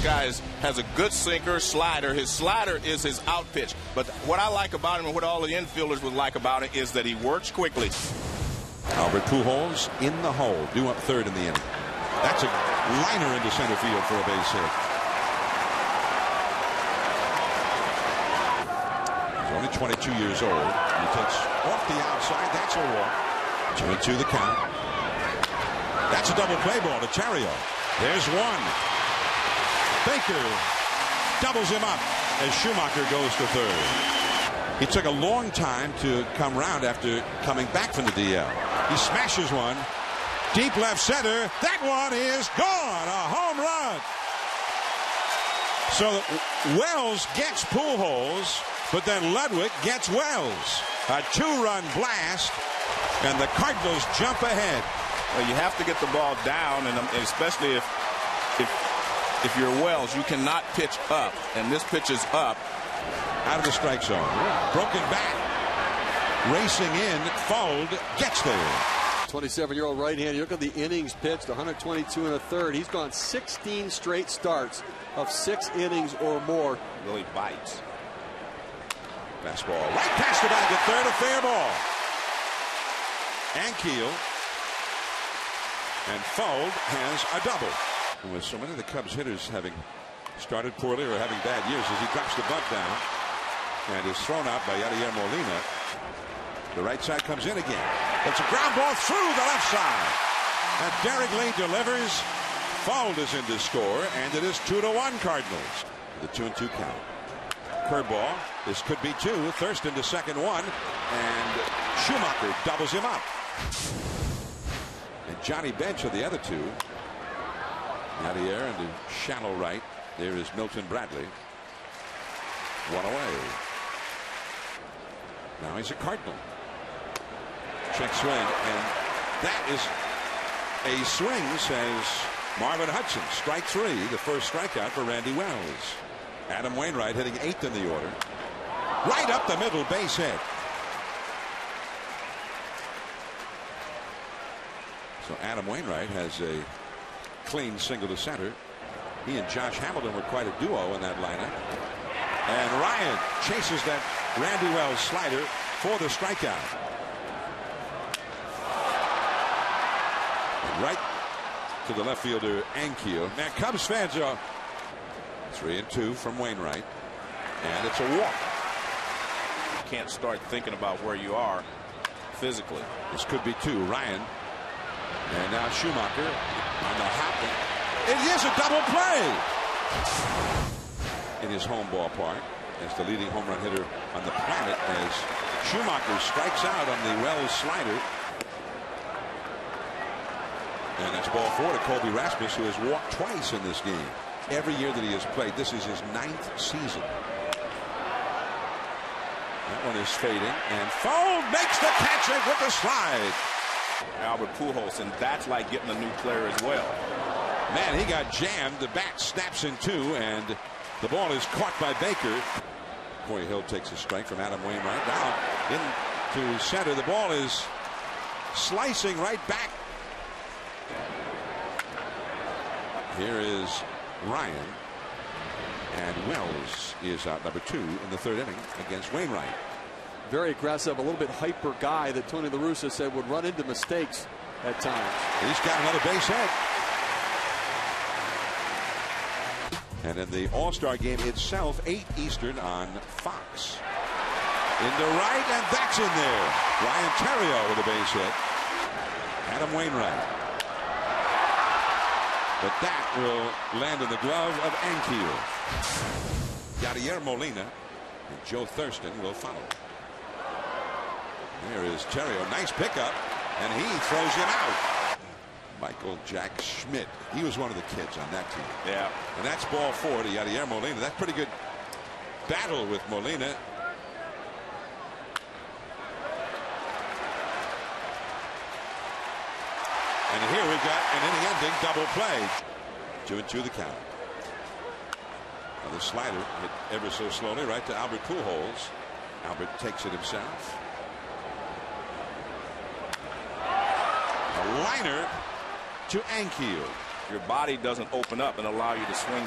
guy has a good sinker, slider. His slider is his out pitch. But what I like about him and what all the infielders would like about it is that he works quickly. Albert Pujols in the hole, due up third in the inning. That's a liner into center field for a base hit. He's only 22 years old. He takes off the outside. That's a walk. 2-2 the count. That's a double play ball to Terrio. There's one. Baker doubles him up as Schumacher goes to third. He took a long time to come round after coming back from the DL. He smashes one. Deep left center. That one is gone. A home run. So Wells gets Pujols, but then Lewick gets Wells. A two-run blast, and the Cardinals jump ahead. Well, you have to get the ball down, and especially if you're Wells, you cannot pitch up, and this pitch is up. Out of the strike zone. Broken back. Racing in. Fouled. Gets there. 27-year-old right-hander. Look at the innings pitched. 122 1/3. He's gone 16 straight starts of 6 innings or more. Really bites. Fastball right past the bag at third. A fair ball. Ankiel and Fouled has a double. And with so many of the Cubs hitters having started poorly or having bad years, as he drops the bunt down and is thrown out by Yadier Molina. The right side comes in again. It's a ground ball through the left side. And Derek Lee delivers. Fouled is in to score, and it is 2-1 Cardinals. The 2-2 count. Curveball. This could be 2. Thurston to second one, and Schumacher doubles him up. And Johnny Bench are the other two. Yadier into shallow right. There is Milton Bradley. One away. Now he's a Cardinal. Check swing, and that is a swing, says Marvin Hudson. Strike 3, the first strikeout for Randy Wells. Adam Wainwright hitting 8th in the order. Right up the middle, base hit. So Adam Wainwright has a clean single to center. He and Josh Hamilton were quite a duo in that lineup. And Ryan chases that Randy Wells slider for the strikeout. Right to the left fielder Ankiel. Now Cubs fans are 3-2 from Wainwright, and it's a walk. You can't start thinking about where you are physically. This could be 2. Ryan, and now Schumacher on the hop. It is a double play in his home ballpark as the leading home run hitter on the planet, as Schumacher strikes out on the Wells slider. And that's ball 4 to Colby Rasmus, who has walked twice in this game. Every year that he has played, this is his 9th season. That one is fading, and Fouled makes the catch with the slide. Albert Pujols, and that's like getting a new player as well. Man, he got jammed. The bat snaps in 2, and the ball is caught by Baker. Corey Hill takes a strike from Adam Wainwright. Now into center. The ball is slicing right back. Here is Ryan, and Wells is out number 2 in the 3rd inning against Wainwright. Very aggressive, a little bit hyper guy that Tony La Russa said would run into mistakes at times. He's got another base hit. And in the All-Star game itself, 8 Eastern on Fox. Into right, and that's in there. Ryan Terrio with a base hit. Adam Wainwright. But that will land in the glove of Ankiel. Yadier Molina and Joe Thurston will follow. There is Terrio. Nice pickup, and he throws him out. Michael Jack Schmidt. He was one of the kids on that team. Yeah. And that's ball 4 to Yadier Molina. That's pretty good battle with Molina. And here we've got an inning-ending double play. 2-2 the count. Now the slider hit ever so slowly right to Albert Pujols. Albert takes it himself. A liner to Ankiel. Your body doesn't open up and allow you to swing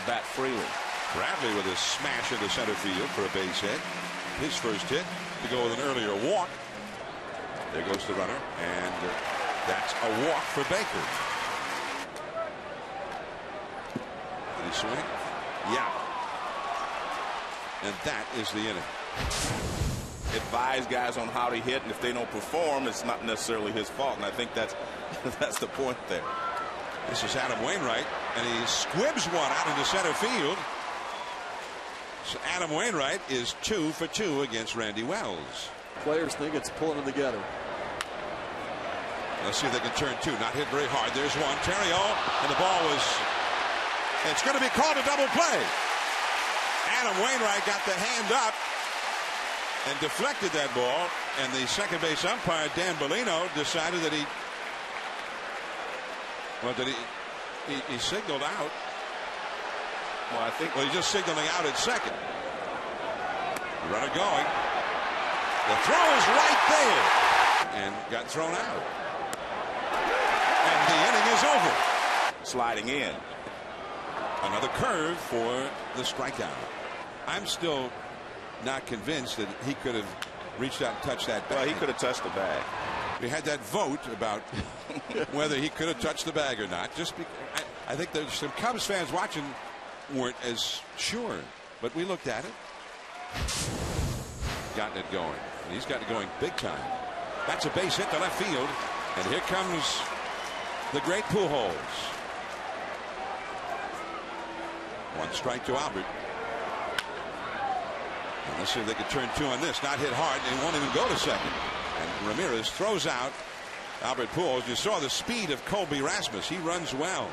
bat freely. Bradley with a smash into center field for a base hit. His first hit to go with an earlier walk. There goes the runner, and that's a walk for Baker. Did he swing? Yeah. And that is the inning. Advise guys on how to hit, and if they don't perform, it's not necessarily his fault. And I think that's the point there. This is Adam Wainwright, and he squibs one out into center field. So Adam Wainwright is 2 for 2 against Randy Wells. Players think it's pulling them together. Let's see if they can turn two. Not hit very hard. There's one. Terrio, and the ball was. It's going to be called a double play. Adam Wainwright got the hand up and deflected that ball, and the second base umpire Dan Bellino decided that he signaled out. Well, he's just signaling out at second. The runner going. The throw is right there, and got thrown out, and the inning is over. Sliding in. Another curve for the strikeout. I'm still not convinced that he could have reached out and touched that bag. Well, he could have touched the bag. We had that vote about whether he could have touched the bag or not. Just because I think there's some Cubs fans watching weren't as sure, but we looked at it. Gotten it going, and he's got it going big time. That's a base hit to left field, and here comes the great Pujols. One strike to Albert. And let's see if they can turn two on this. Not hit hard, and won't even go to second. And Ramirez throws out Albert Pujols. You saw the speed of Colby Rasmus. He runs well.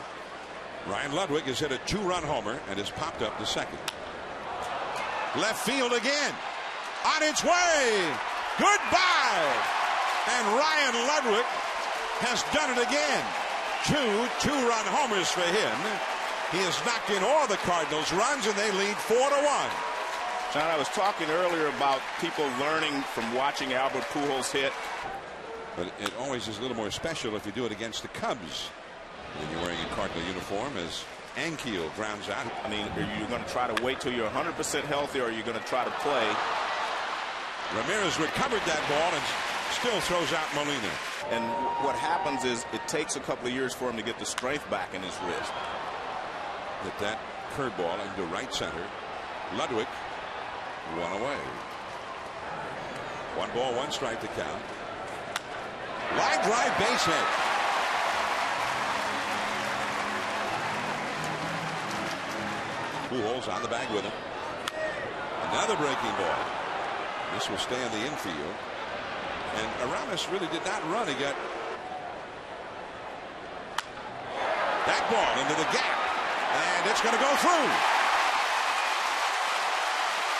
Ryan Ludwig has hit a 2-run homer and has popped up to second. Left field again. On its way. Goodbye. And Ryan Ludwig has done it again. Two-run homers for him. He has knocked in all the Cardinals runs, and they lead 4-1. John, I was talking earlier about people learning from watching Albert Pujols hit. But it always is a little more special if you do it against the Cubs. And you're wearing a Cardinal uniform as Ankiel grounds out. I mean, are you going to try to wait till you're 100% healthy, or are you going to try to play? Ramirez recovered that ball and still throws out Molina. And what happens is it takes a couple of years for him to get the strength back in his wrist. Hit that curveball into right center. Ludwig, one away. 1 ball, 1 strike to count. Line drive base hit. Pujols on the bag with him. Another breaking ball. This will stay in the infield. And Aramis really did not run. He got that ball into the gap. And it's going to go through.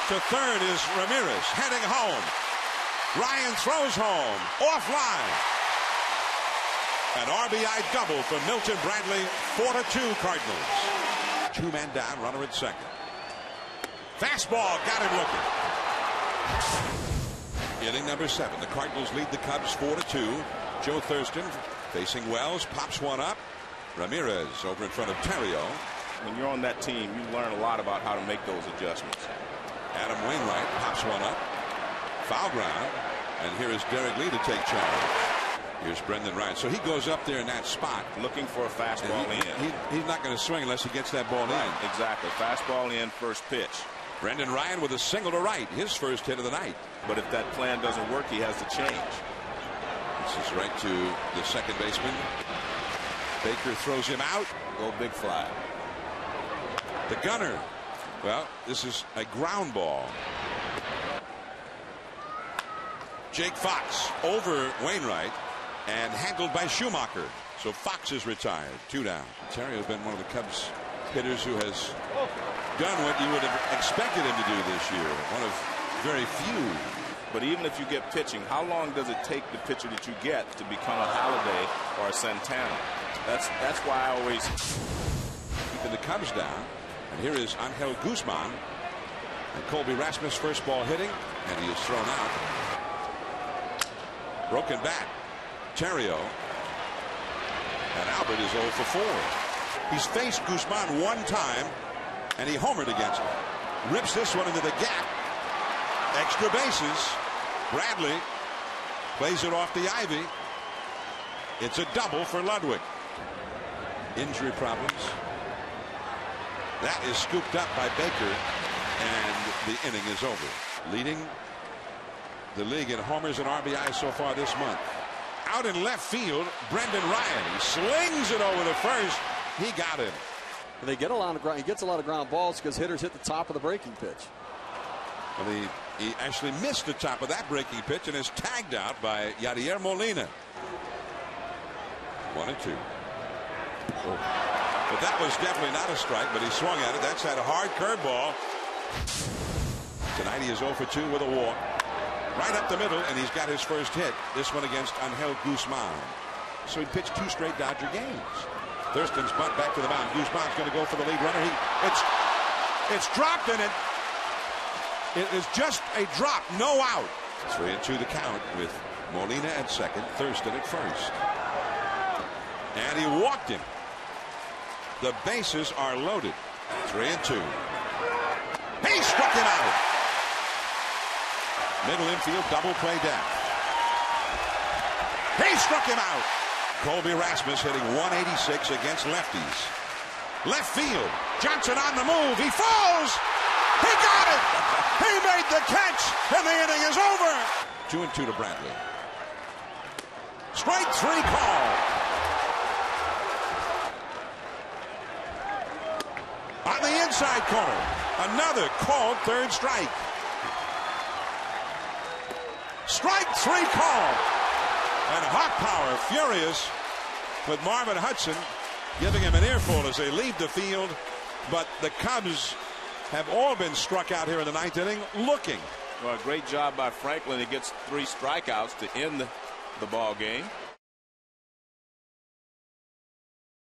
To third is Ramirez heading home. Ryan throws home. Offline. An RBI double for Milton Bradley. 4-2 Cardinals. 2-man down, runner at second. Fastball got him looking. Inning number 7. The Cardinals lead the Cubs 4-2. Joe Thurston facing Wells, pops one up. Ramirez over in front of Terrio. When you're on that team, you learn a lot about how to make those adjustments. Adam Wainwright pops one up. Foul ground. And here is Derek Lee to take charge. Here's Brendan Ryan. So he goes up there in that spot. Looking for a fastball in. He's not going to swing unless he gets that ball in. Exactly. Fastball in, first pitch. Brendan Ryan with a single to right. His first hit of the night. But if that plan doesn't work, he has to change. This is right to the second baseman. Baker throws him out. Go big fly. The gunner. Well, this is a ground ball. Jake Fox over Wainwright and handled by Schumacher. So Fox is retired. 2 down. Terry has been one of the Cubs hitters who has done what you would have expected him to do this year. One of very few. But even if you get pitching, how long does it take the pitcher that you get to become a Halladay or a Santana? That's why I always keeping the Cubs down. And here is Angel Guzman. And Colby Rasmus first ball hitting, and he is thrown out. Broken bat. Terrio. And Albert is 0 for 4. He's faced Guzman 1 time and he homered against him. Rips this one into the gap. Extra bases. Bradley plays it off the ivy. It's a double for Lewick. Injury problems. That is scooped up by Baker, and the inning is over. Leading the league in homers and RBIs so far this month. Out in left field, Brendan Ryan. He slings it over the first. He got him. And they get a lot of ground. He gets a lot of ground balls because hitters hit the top of the breaking pitch. Well, he actually missed the top of that breaking pitch and is tagged out by Yadier Molina. 1-2. Oh. But that was definitely not a strike, but he swung at it. That's had a hard curveball. Tonight he is 0 for 2 with a walk. Right up the middle, and he's got his first hit. This one against Angel Guzman. So he pitched 2 straight Dodger games. Thurston's bunt back to the mound. Guzman's going to go for the lead runner. It's dropped, and it is just a drop. No out. 3-2 the count with Molina at second, Thurston at first. And he walked him. The bases are loaded. 3-2. He struck him out. Middle infield double play down. He struck him out. Colby Rasmus hitting 186 against lefties. Left field. Johnson on the move. He falls. He got it. He made the catch, and the inning is over. 2-2 to Bradley. Strike 3 call. On the inside corner. Another called third strike. Strike 3 call. And Hawk Power furious with Marvin Hudson giving him an earful as they leave the field. But the Cubs have all been struck out here in the 9th inning looking. Well, great job by Franklin. He gets 3 strikeouts to end the ball game.